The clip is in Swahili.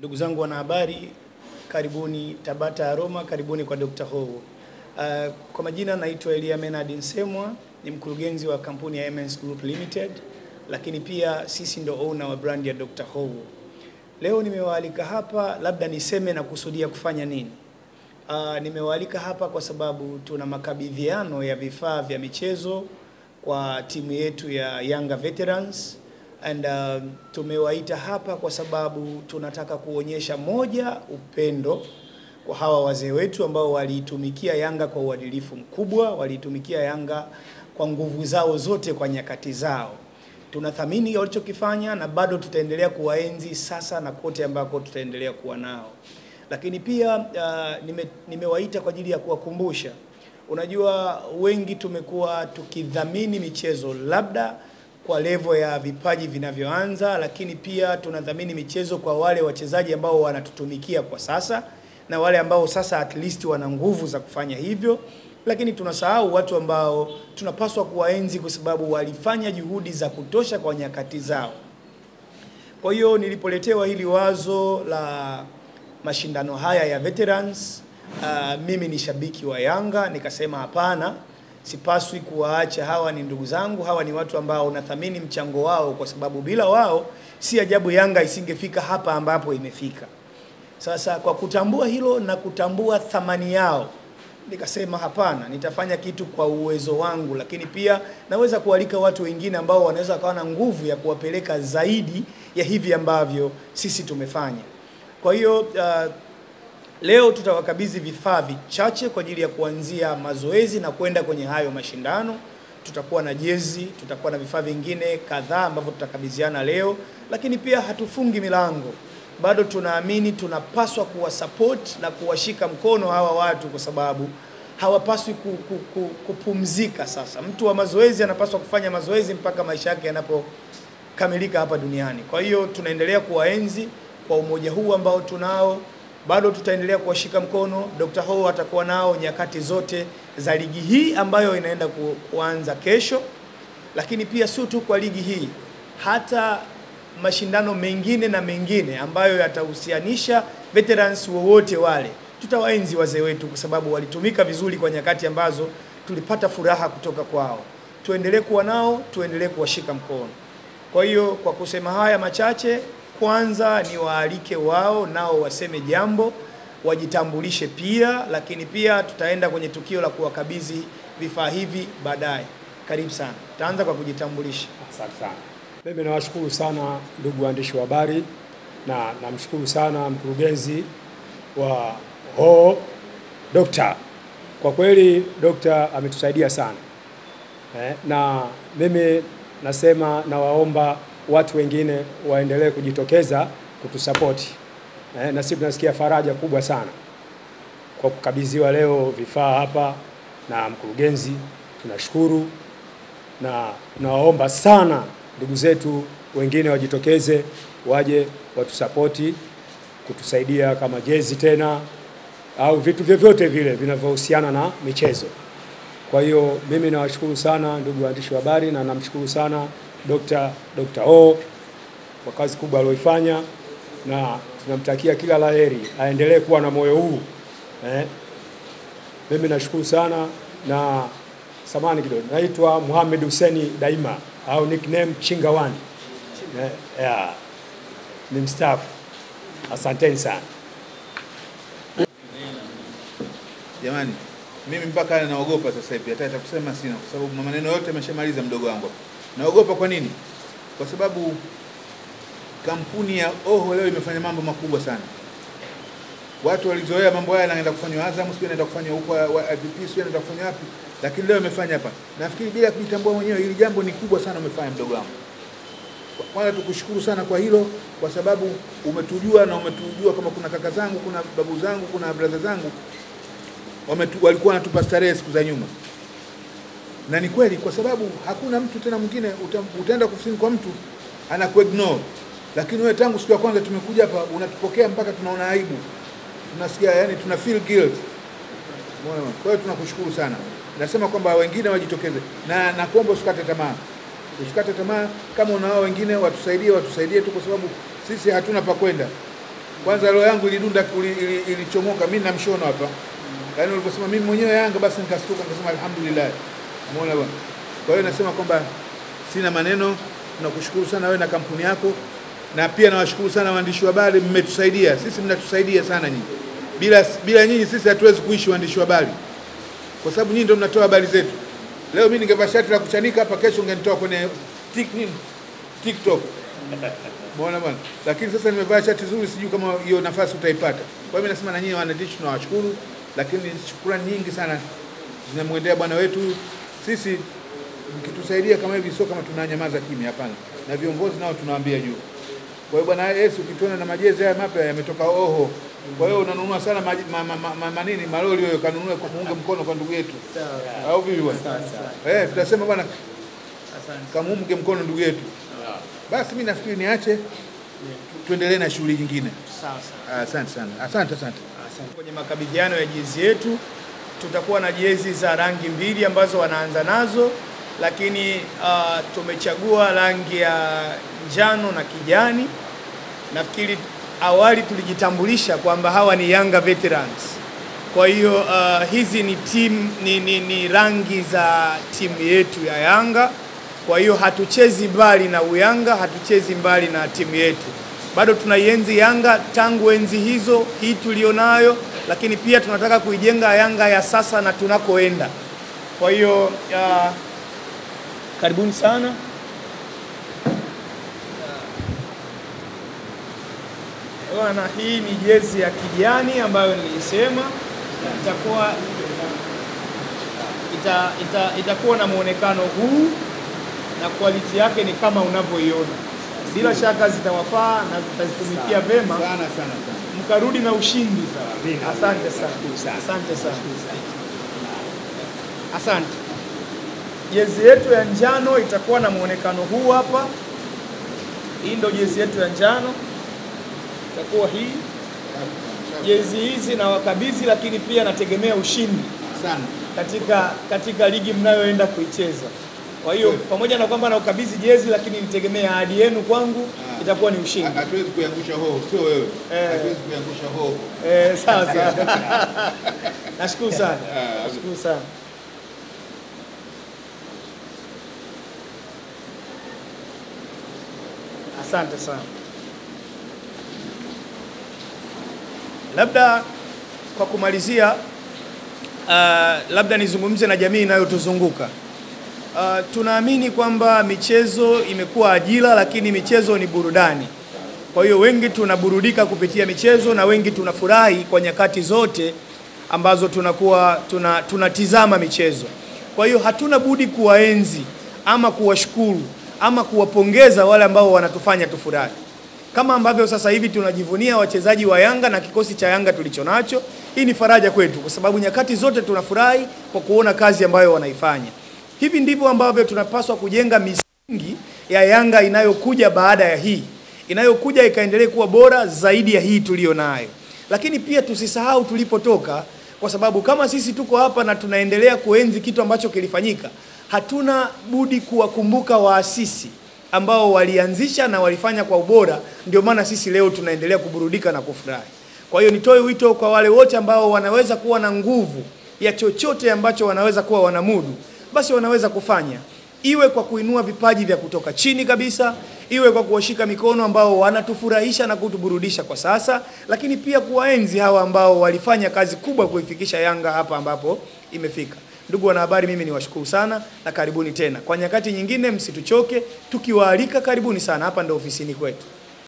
Ndugu zangu wanahabari, karibuni Tabata Aroma, karibuni kwa Dr. Ho. Kwa majina naitwa Elia Menard Nsemwa, ni mkurugenzi wa kampuni ya MS Group Limited, lakini pia sisi ndo owner wa brand ya Dr. Ho. Leo nimewaalika hapa, labda niseme na kusudia kufanya nini. Nimewaalika hapa kwa sababu tuna makabidhiano ya vifaa vya michezo kwa timu yetu ya Yanga Veterans. And tumewaita hapa kwa sababu tunataka kuonyesha moja, upendo kwa hawa wazee wetu ambao waliitumikia Yanga kwa uadilifu mkubwa, waliitumikia Yanga kwa nguvu zao zote kwa nyakati zao. Tunathamini walichokifanya na bado tutaendelea kuwaenzi sasa na kote ambako tutaendelea kuwa nao. Lakini pia nimewaita kwa ajili ya kuwakumbusha. Unajua wengi tumekuwa tukidhamini michezo labda kwa level ya vipaji vinavyoanza, lakini pia tunadhamini michezo kwa wale wachezaji ambao wanatutumikia kwa sasa na wale ambao sasa at least wana nguvu za kufanya hivyo, lakini tunasahau watu ambao tunapaswa kuwaenzi kwa sababu walifanya juhudi za kutosha kwa nyakati zao. Kwa hiyo nilipoletewa hili wazo la mashindano haya ya Veterans, mimi ni shabiki wa Yanga, nikasema hapana, sipaswi kuwaacha. Hawa ni ndugu zangu, hawa ni watu ambao nathamini mchango wao, kwa sababu bila wao si ajabu Yanga isingefika hapa ambapo imefika. Sasa kwa kutambua hilo na kutambua thamani yao, nikasema hapana, nitafanya kitu kwa uwezo wangu, lakini pia naweza kualika watu wengine ambao wanaweza kuwa na nguvu ya kuwapeleka zaidi ya hivi ambavyo sisi tumefanya. Kwa hiyo leo tutawakabidhi vifaa vichache kwa ajili ya kuanzia mazoezi na kwenda kwenye hayo mashindano. Tutakuwa na jezi, tutakuwa na vifaa vingine kadhaa ambavyo tutakabidhiana leo, lakini pia hatufungi milango. Bado tunaamini tunapaswa kuwasupport na kuwashika mkono hawa watu, kwa sababu hawapaswi kupumzika sasa. Mtu wa mazoezi anapaswa kufanya mazoezi mpaka maisha yake yanapokamilika hapa duniani. Kwa hiyo tunaendelea kuwaenzi kwa umoja huu ambao tunao. Bado tutaendelea kuwashika mkono. Dr. Ho atakuwa nao nyakati zote za ligi hii ambayo inaenda kuanza kesho. Lakini pia sio tu kwa ligi hii, hata mashindano mengine na mengine ambayo yatahusianisha veterans wowote wale. Tutawaenzi wazee wetu kwa sababu walitumika vizuri kwa nyakati ambazo tulipata furaha kutoka kwao. Tuendelee kuwa nao, tuendelee kuwashika mkono. Kwa hiyo kwa kusema haya machache, kwanza ni waalike wao nao waseme jambo, wajitambulishe pia, lakini pia tutaenda kwenye tukio la kuwakabidhi vifaa hivi baadaye. Karibu sana. Taanza kwa kujitambulisha. Asante sana. Mimi nawashukuru sana ndugu waandishi wa habari, na namshukuru sana mkurugenzi wa Ho Dr. Kwa kweli Dr. ametusaidia sana. Na mimi nasema na waomba watu wengine waendelee kujitokeza kutusapoti. Na sisi tunasikia faraja kubwa sana kwa kukabidhiwa leo vifaa hapa na mkurugenzi. Tunashukuru na tunawaomba sana ndugu zetu wengine wajitokeze, waje watusapoti, kutusaidia kama jezi tena au vitu vyovyote vile vinavyohusiana na michezo. Kwa hiyo mimi nawashukuru sana ndugu waandishi wa habari, na namshukuru sana Dr. Ho kwa kazi kubwa aliyoifanya, na tunamtakia kila laheri, aendelee kuwa na moyo huu. Mimi nashukuru sana, na samani kidogo, naitwa Mohamed Hussein Daima au nickname Chingawani. Ni mstaafu. Asanteni sana. Jamani, mimi mpaka naogopa sasa hivi, hata kusema sina, kwa sababu maneno yote ameshamaliza mdogo wangu. Naogopa kwa nini? Kwa sababu kampuni ya Oho leo imefanya mambo makubwa sana. Watu walizoea mambo haya yanaenda kufanywa Azam, sio yanaenda kufanywa huko IPP, sio yanaenda kufanywa wapi, lakini leo imefanya hapa. Nafikiri bila kujitambua mwenyewe, hili jambo ni kubwa sana umefanya mdogo wangu. Kwanza tukushukuru sana kwa hilo, kwa sababu umetujua na umetujua kama kuna kaka zangu, kuna babu zangu, kuna brother zangu walikuwa wanatupa starehe siku za nyuma. Na ni kweli, kwa sababu hakuna mtu tena mwingine utaenda kufanya kwa mtu anakuignore. Lakini wewe tangu siku ya kwanza tumekuja hapa unatupokea mpaka tunaona aibu. Tunasikia, yani tuna feel guilt. Kwa hiyo tunakushukuru sana. Nasema kwamba wengine wajitokeze, na nakuomba usikate tamaa. Usikate tamaa, kama unao wengine watusaidie tu, kwa sababu sisi hatuna pa kwenda. Kwanza roho yangu ilidunda, ilichomoka. Mimi na mshono hapa. Yaani uliposema mimi mwenyewe Yanga, basi nikastuka nikasema alhamdulillah. Umeona bwana. Kwa hiyo nasema kwamba sina maneno, tunakushukuru sana wewe na kampuni yako, na pia nawashukuru sana waandishi wa habari, mmetusaidia. Sisi mnatusaidia sana nyinyi. Bila nyinyi sisi hatuwezi kuishi waandishi wa habari. Kwa sababu nyinyi ndio mnatoa habari zetu. Leo mimi ningevaa shati la kuchanika hapa, kesho ungenitoa kwenye TikTok. Umeona bwana? Lakini sasa nimevaa shati zuri, sijui kama hiyo nafasi utaipata. Kwa hiyo mimi nasema na nyinyi waandishi tunawashukuru, lakini shukrani nyingi sana zinamwendea bwana wetu. Sisi mkitusaidia kama hivi, sio kama tunanyamaza kimya, hapana. Na viongozi nao tunawaambia juu. Kwa hiyo bwana Yesu, ukituona na majezi haya mapya yametoka Oho. Kwa hiyo unanunua sana manini malori, wewe kanunue kwa muunge mkono kwa ndugu yetu. Sawa. Au vipi bwana? Sawa. Tutasema bwana, asante. Kamuunge mkono ndugu yetu. Basi mimi nafikiri niache tuendelee na shughuli nyingine. Sawa. Asante sana. Asante. Kwenye makabidhiano ya jezi yetu tutakuwa na jezi za rangi mbili ambazo wanaanza nazo, lakini tumechagua rangi ya njano na kijani. Nafikiri awali tulijitambulisha kwamba hawa ni Yanga Veterans. Kwa hiyo hizi ni rangi za timu yetu ya Yanga. Kwa hiyo hatuchezi mbali na uyanga, hatuchezi mbali na timu yetu. Bado tunaienzi Yanga tangu enzi hizo, hii tulionayo, lakini pia tunataka kuijenga Yanga ya sasa na tunakoenda. Kwa hiyo karibuni sana. Na hii ni jezi ya kijani ambayo nilisema itakuwa na muonekano huu na quality yake ni kama unavyoiona. Bila shaka zitawafaa na zitazitumikia vema sana. Mkarudi na ushindi. Asante sana. Asante. Jezi yetu ya njano itakuwa na muonekano huu hapa. Hii ndio jezi yetu ya njano. Itakuwa hii. Jezi hizi na wakabidhi, lakini pia nategemea ushindi sana katika ligi mnayoenda kuicheza. Kwa hiyo pamoja na kwamba na ukabidhi jezi, lakini nitegemea ahadi yenu kwangu itakuwa ni ushindi. Hatuwezi kuangusha hoho, sio wewe. Hatuwezi kuangusha hoho. Sawa. Nashukuru sana. Asante sana. Labda kwa kumalizia, labda nizungumze na jamii inayotuzunguka. Tunaamini kwamba michezo imekuwa ajira, lakini michezo ni burudani. Kwa hiyo wengi tunaburudika kupitia michezo na wengi tunafurahi kwa nyakati zote ambazo tunatizama michezo. Kwa hiyo hatuna budi kuwaenzi ama kuwashukuru ama kuwapongeza wale ambao wanatufanya tufurahi. Kama ambavyo sasa hivi tunajivunia wachezaji wa Yanga na kikosi cha Yanga tulichonacho, hii ni faraja kwetu kwa sababu nyakati zote tunafurahi kwa kuona kazi ambayo wanaifanya. Hivi ndivyo ambavyo tunapaswa kujenga misingi ya Yanga inayokuja baada ya hii. Inayokuja ikaendelee kuwa bora zaidi ya hii tulionayo. Lakini pia tusisahau tulipotoka, kwa sababu kama sisi tuko hapa na tunaendelea kuenzi kitu ambacho kilifanyika, hatuna budi kuwakumbuka waasisi ambao walianzisha na walifanya kwa ubora. Ndio maana sisi leo tunaendelea kuburudika na kufurahi. Kwa hiyo nitoe wito kwa wale wote ambao wanaweza kuwa na nguvu ya chochote ambacho wanaweza kuwa wanamudu, basi wanaweza kufanya. Iwe kwa kuinua vipaji vya kutoka chini kabisa, iwe kwa kuwashika mikono ambao wanatufurahisha na kutuburudisha kwa sasa, lakini pia kuwaenzi hawa ambao walifanya kazi kubwa kuifikisha Yanga hapa ambapo imefika. Ndugu wanahabari, mimi niwashukuru sana na karibuni tena. Kwa nyakati nyingine msituchoke, tukiwaalika karibuni sana, hapa ndio ofisini kwetu.